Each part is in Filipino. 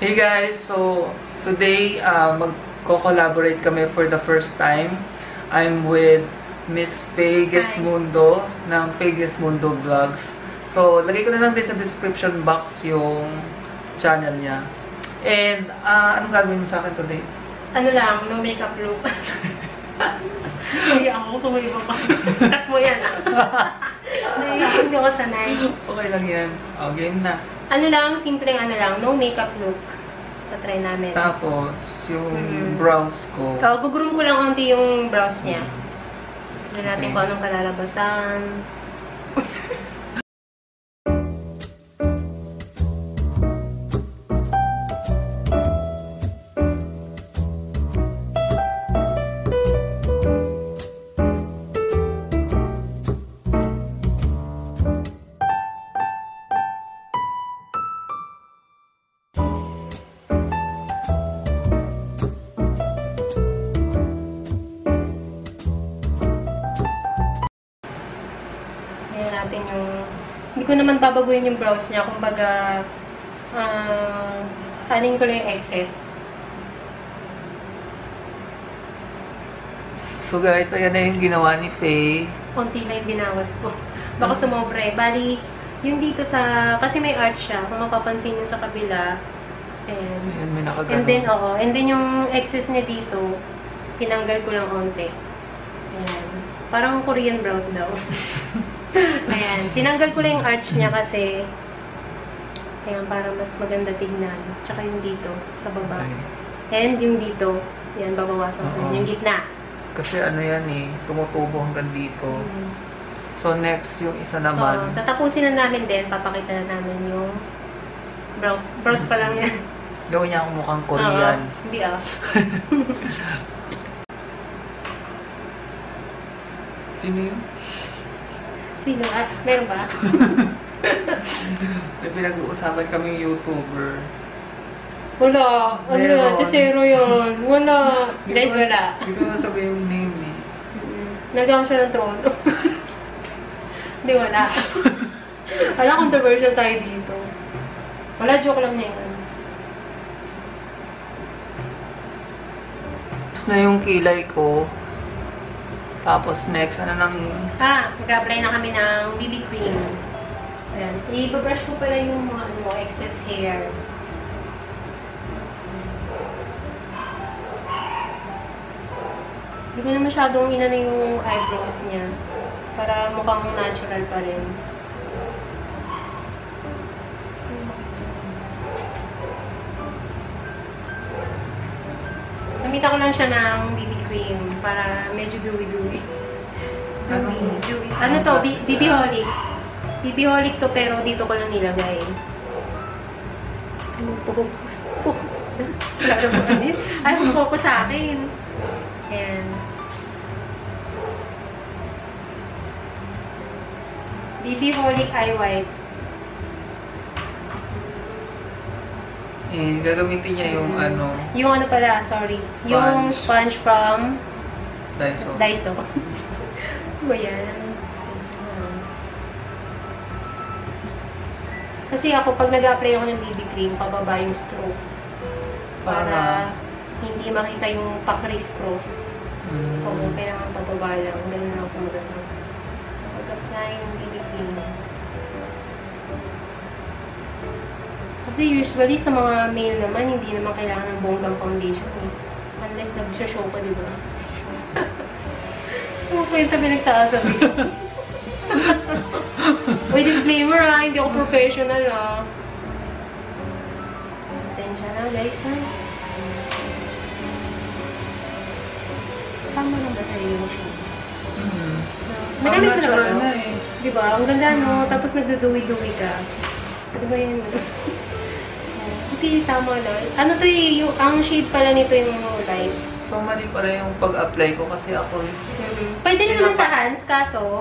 Hey guys, so today magko-collaborate kami for the first time. I'm with Miss Faye Gesmundo ng Faye Gesmundo Vlogs. So lagay ko na lang din sa description box yung channel niya. And anong gagawin mo sa akin today? Ano lang, no makeup look. Hindi ako kung may iba pa. Cut mo yan hindi ako sanay. Okay lang yan. O, game na. Ano lang, simpleng ano lang, no makeup look. Tatry namin. Tapos, yung brows ko. So, gugroom ko lang konti yung brows niya. Tignan natin kung anong kalalabasan. Hindi ko naman babaguhin yung brows niya. Kumbaga, anin ko lang yung excess. So guys, ayan na yung ginawa ni Faye. Konti lang yung binawas ko. Baka sumobra eh. Bali, yung dito sa, kasi may art siya. Kung mapapansin nyo sa kabila. Ayan, may nakagano. And then yung excess niya dito, tinanggal ko lang konti. Ayan. Parang Korean brows daw. Ayan. Tinanggal ko lang yung arch niya kasi ayan, para mas maganda tignan. Tsaka yung dito, sa baba. Okay. And yung dito, yan, babawasan ko. Yung gitna. Kasi ano yan eh, tumutubo hanggang dito. So next, yung isa naman. Tatapusin na namin din, papakita na namin yung brows. Brows pa lang yan. Gawin niya akong mukhang Korean. Hindi Sino yun? Sino? Meron ba? May pinag-uusapan kaming YouTuber. Wala. Ano yun? Chesero yun. Wala. Guys, wala. Hindi ko nasabi yung name eh. Nagawa siya ng trono. Hindi, wala. Wala, controversial tayo dito. Wala, joke lang na yun. Tapos na yung kilay ko. Tapos next, ano nang... mag-apply na kami ng BB cream. Ayan. I-brush ko pala yung mga excess hairs. Hindi ko na masyadong inano yung eyebrows niya. Para mukhang natural pa rin. Namita ko lang siya ng BB cream para medyo dewy-dewy. Dewy. Ano to? BB Holic. BB Holic to pero dito ko lang nilagay. Focus. Lalo mo ano yun? Ay, focus sa akin. Ayan. BB Holic Eye White. Gagamitin niya yung ano... Yung ano pala, sorry. Yung sponge from... Daiso. Ano ba yan? Kasi ako, pag nag-apply ako ng BB cream, pababa yung stroke. Para hindi makita yung pa-criss-cross. Oo, kailangan pababa lang. Ganun ako maganda. Pag-apply yung BB cream. Kasi usually sa mga male naman, hindi naman kailangan ng bonggang foundation eh. Unless nag-show ka, diba? Ano po yung tabi nagsasabi ko? Uy, disclaimer hindi ako professional Pasensya na guys Tama na ba tayo yung show? Nagamit ko na ba ito? Diba? Ang ganda tapos nagduduwi-duwi ka. Diba yan? Okay, tama na. Ano to ang shade pala nito yung light. So, mali pala yung pag-apply ko kasi ako Pwede na naman sa hands, kaso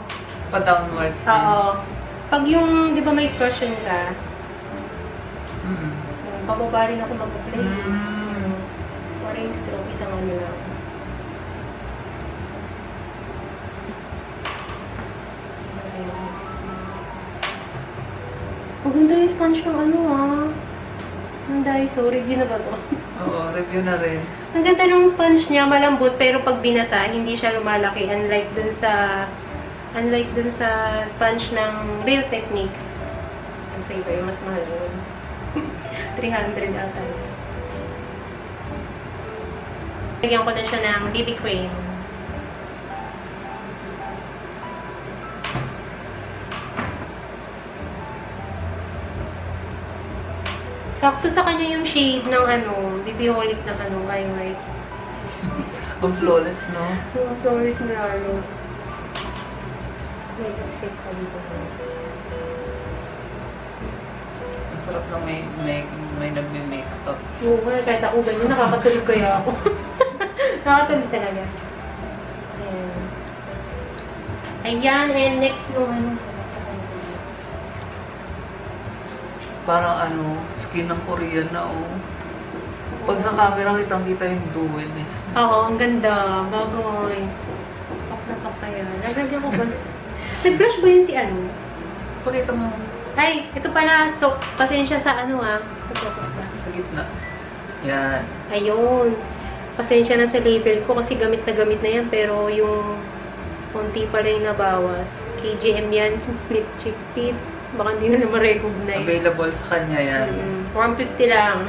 pa-downwards din. Oo. Pag yung, di ba may cushion ka, bababa rin ako mag-apply. Para yung stroke, isang ano lang. Maganda yung sponge ng ano from Daiso. Review na ba to? Oo, review na rin. Ang ganda ng sponge niya, malambot, pero pag binasa, hindi siya lumalaki. Unlike dun sa sponge ng Real Techniques. Siyempre, iba yung mas mahal yun. 300 ata. Lagyan ko na siya ng BB cream. Sakto sa kanya yung shade ng bibiholic ng highlight. Ang flawless, no? Yung flawless na lalo. May access ka dito. Ang sarap lang may nagme-makeup. Oo nga, kahit ako ganyan, nakakatulog kaya ako. Nakakatulog talaga. Ayan, and next yung Parang skin ng Korean na, oh. Pag sa camera, kitang-kita yung dewiness. Oo, ang ganda. Bagoy. Pak na pak kaya. Nagagyan ko ba? Nag-brush ba yun si Pakita mo. Ay, ito pala. So, pasensya sa Focus ba? Sa gitna. Yan. Ayun. Pasensya na sa label ko kasi gamit na yan. Pero yung konti pala yung nabawas. KGM yan. Lip cheek tint. Baka hindi na ma-recognize. Available sa kanya yan. 150 lang.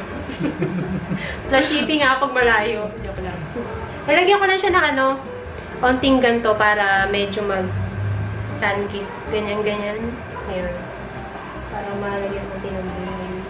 Plus shipping nga pag malayo. Joke lang. Nalagyan ko na siya ng konting ganto para medyo sun kiss. Ganyan-ganyan. Ayun. Para malagyan natin ng green.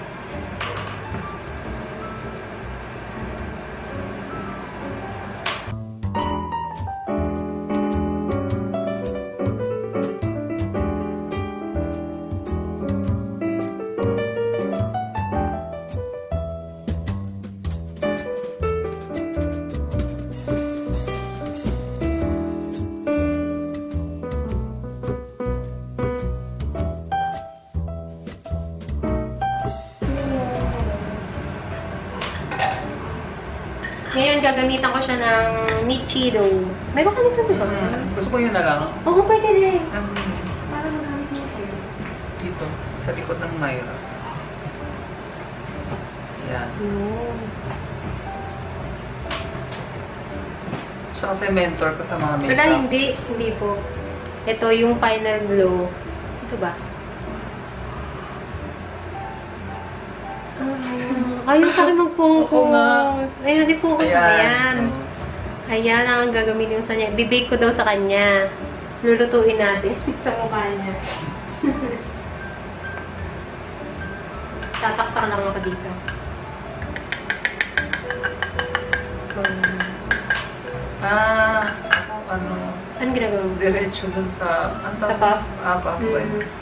Ngayon, gagamitan ko siya ng Nichido. May baka nito ba? Gusto mo yun na lang? Oo, pwede rin. Para magamit mo sa'yo. Dito, sa likod ng Myra. Yan. Siya kasi mentor ko sa mga makeup. Wala, hindi. Hindi po. Ito yung final glow. Ito ba? Ayun sa akin mag-focus. Ayun, si focus na yan. Ayan ang gagamitin ko sa kanya. Bibake ko daw sa kanya. Lulutuin natin sa mukha niya. Tataktak lang ako dito. Saan ginagawa mo? Diretso dun sa... Sa puff? Puff.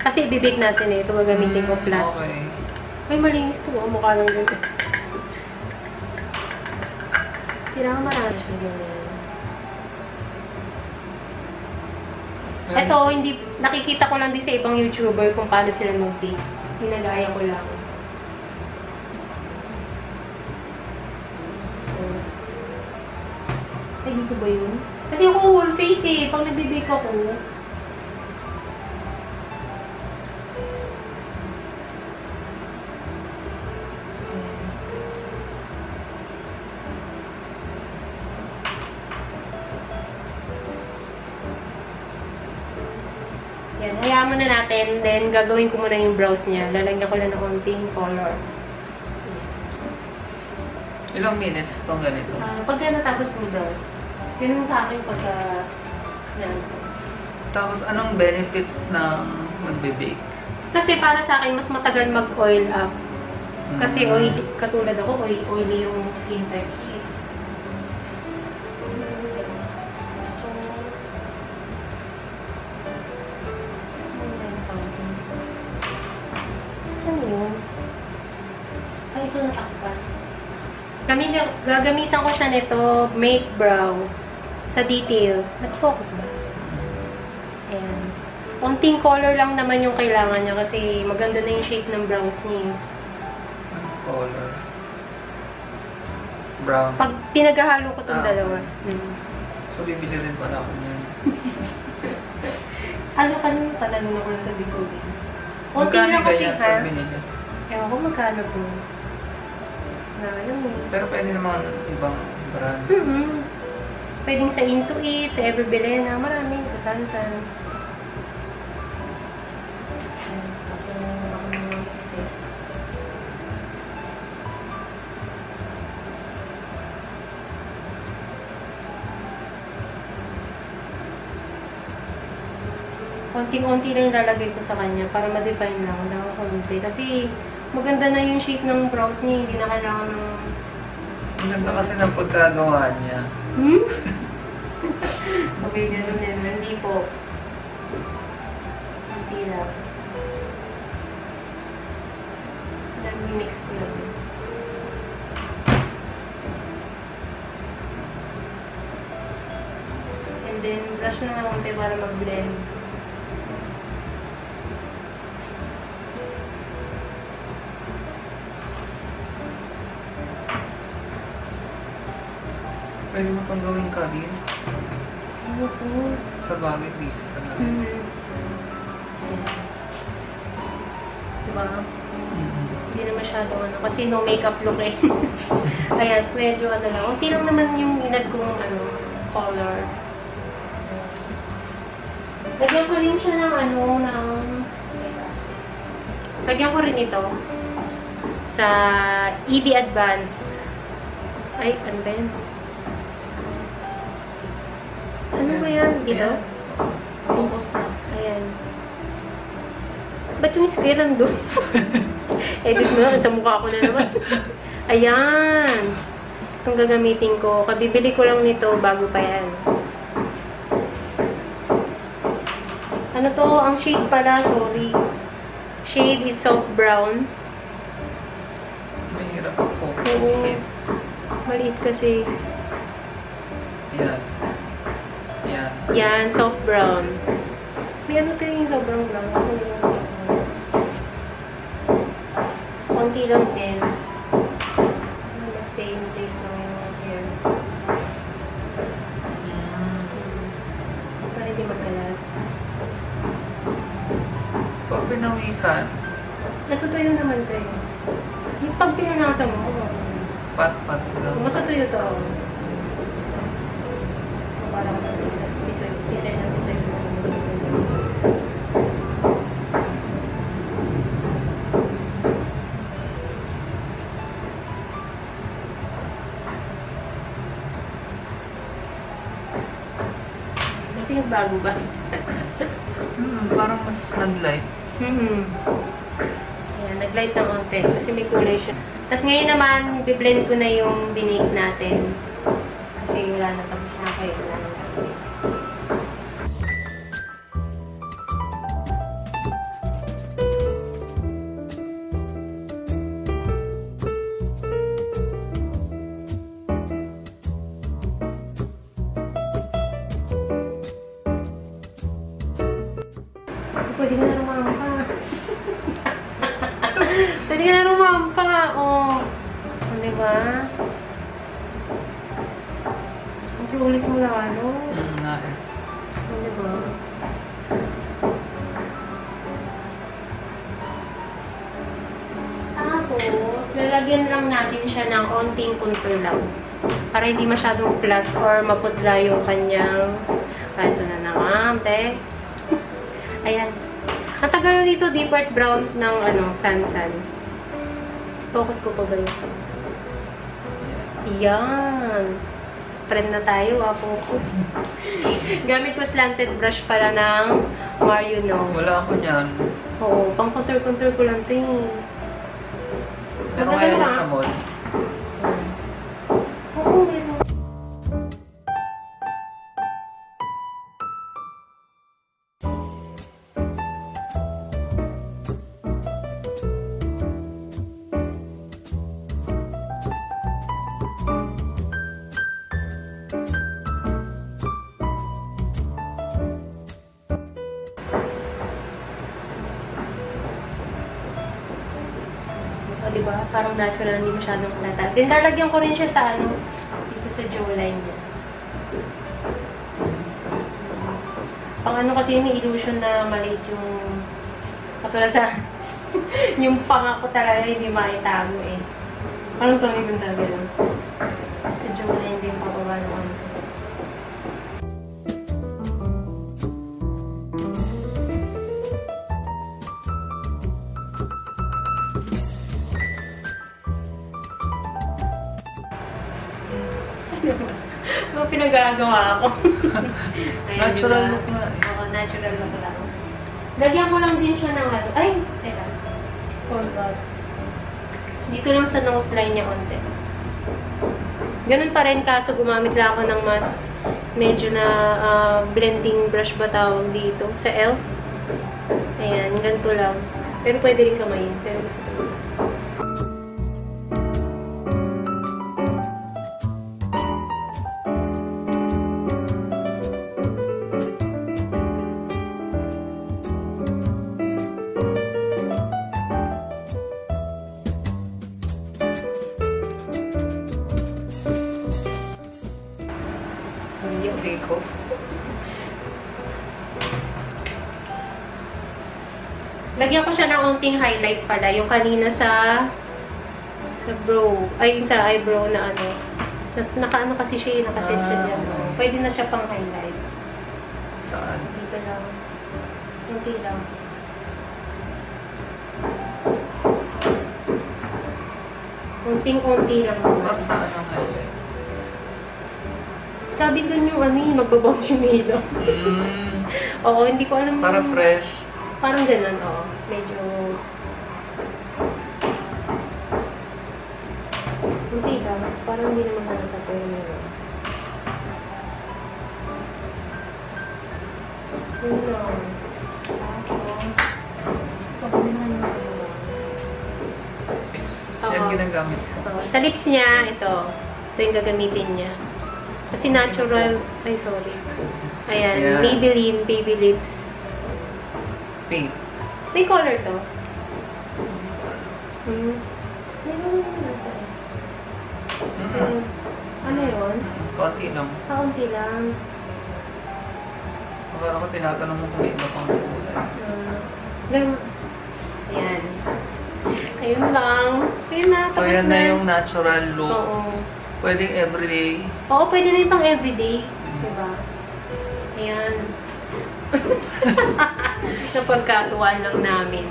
Kasi bibake natin eh. Ito gagamitin ko flat. Okay. Ay, malinis to. Mukha lang dito. Kailangan marami siya ganyan. Ito, hindi, nakikita ko lang din sa ibang YouTuber kung paano sila mag-bake. Hinagaya ko lang. Ay, dito ba yun? Kasi ako whole face eh. Pag nag-bake ako, yan, hayaan muna natin. Then, gagawin ko muna yung brows niya. Lalagyan ko lang ng konting color. Ilang minutes itong ganito? Pagka natapos yung brows, yun yung sa akin pagka... Yan. Tapos, anong benefits ng magbe-bake? Kasi para sa akin, mas matagal mag-oil up. Kasi oily, katulad ako, oily yung skin type. Ay, ito natakpan. Gagamitan ko siya nito, Make Brow, sa detail. Nag-focus ba? Ayan. Konting color lang naman yung kailangan niya kasi maganda na yung shape ng brows niya. Color? Brown. Pag pinaghahalo ko itong dalawa. So, bibili rin pala ako niyan. Kanina tanong ako lang sa Big Oven. Konti lang kasi ha. Ewan ko magkano po. alam eh. Pero pwede naman ibang brand. Pwedeng sa Into It, sa Everbelena, marami, sa Sansan. Konting-unti lang lalagay ko sa kanya para ma-define lang ng konti. Kasi maganda na yung shape ng brows niya, hindi na kailangan ng... Ang ganda kasi ng pagkagawa niya. Okay, ganun din. Hindi po. Hindi lang. Nag-mix ko lang. And then, brush na lang konti para mag-blend. Pwede mo pang gawing career. Ano po? Sa bagay, busy ka na rin. Diba? Hindi na masyado ano. Kasi no makeup look eh. Ayan, medyo ano lang. Unti lang naman yung inad kong ano, color. Lagyan ko rin siya ng ano, lagyan ko rin ito sa EB Advance. Ay, ano ba yun? Ano ba yan? Dito? Focus na. Ayan. Ba't yung square nandun? Edit mo na. Sa mukha ko na naman. Ayan. Itong gagamitin ko. Kabibili ko lang nito bago pa yan. Ano to? Ang shade pala. Sorry. Shade is soft brown. Mahirap ang focus. Oo. Maliit kasi. Yan. Yan. Yan. Soft brown. May ano tayo yung sobrang brown. Kasi hindi lang konti lang din. Stay in place lang yung hair. Para hindi magalat. Pag pinawisan, Natutuyo naman tayo. Yung pag pinanasan mo, pat-pat lang. matutuyo to. Parang design na design. May pinagbago ba? Parang mas nag-light. Ayan, nag-light ng konti kasi may kulay siya. Tapos ngayon naman, i-blend ko na yung binake natin. Kasi wala na, tapos na kayo. Wala na gagawin. Pwede ka na rumampa. Pwede ka na rumampa. Oh. Diba? Ang flawless mo lalo. Nga eh. Diba? Tapos, lalagyan lang natin siya ng onting contour lang. Para hindi masyadong flat or mapudla yung kanyang... Ito na naman, te. Ayan. Ang tagal dito, deep earth brown ng Sansan. Focus ko pa ba yun? Yan. Trend na tayo, focus. Gamit ko slanted brush pala ng Mario No. Wala ako niyan. Oo, pang contour ko lang ito yung... Meron kaya yan sa mall. Oo, meron. O, diba? Parang natural, hindi masyadong halata. Then, lalagyan ko rin siya sa dito sa jawline niya. Pang kasi yung illusion na maliit yung, katulad sa, yung panga ko talaga hindi maitago eh. Parang Tony Gonzaga lang. Sa Jumala hindi yung pababa ng konti. Ano pinagagawa ako? Natural look na eh. Oo, natural look lang. Lagyan ko lang din siya ng ano. Ay! Teka. Hold on. Dito lang sa nose line niya konti. Ganun pa rin kaso gumamit lang ako ng mas medyo na blending brush ba tawag dito sa e.l.f. Ayan, ganito lang. Pero pwede rin kamayin. Pero gusto ko. Okay ko. Lagyan ko siya ng konting highlight pala. Yung kanina sa brow. Ay, yung sa eyebrow na ano. Naka-ano kasi siya, nakaset siya dyan. Okay. Pwede na siya pang highlight. Saan? Dito lang. Konti lang. Konting-konti lang. Para saan ang highlight? Sabi dun yung ano yung magbabounce yung ilaw. Oo, hindi ko alam. Para fresh. Parang ganun, oo. Medyo... Hindi lang. Parang hindi naman halata po yung ilaw. Yun lang. Tapos... Lips. Oo. Yan ginagamit ko. Sa lips niya, ito. Ito yung gagamitin niya. Kasi natural... Ay, sorry. Ayan. Yeah. Maybelline Baby Lips. Pink. May color to. Meron natin. Ano yun? Konti lang. Kaunti lang. Parang ako tinatanong mo kung may iba pang kulay. Ganun. Ayan. Ayun lang. Ayun na. So, Tapos yan na yung natural look. Oo. Pwedeng everyday. Oo, pwede na yung pang everyday. Diba? Ayan. Napagkatuwaan lang namin.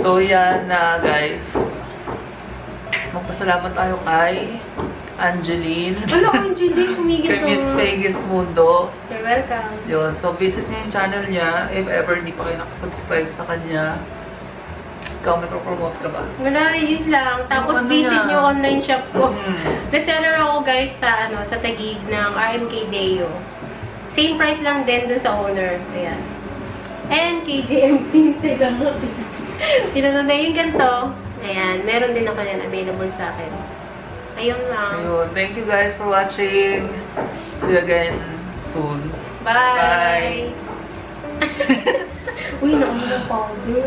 So, yan na guys. Magpasalamat tayo kay Angeline. Wala, Angeline. Tumigil Kay Miss Vegas Mundo. You're welcome. Yun. So, visit nyo yung channel niya. If ever hindi pa kayo nakasubscribe sa kanya. Ikaw, may promote ka ba? Wala, yun lang. Tapos Ano visit na? nyo online shop ko. Mm. Reseller ako guys sa sa Taguig ng RMK Deo. Same price lang din dun sa owner. Ayan. And KJM Tinte lang. Tinanong na yung ganito. Ayan. Meron din ako yan available sa akin. Ayun lang. Ayun. Thank you guys for watching. See you again soon. Bye! Uy, nakuha ng powder.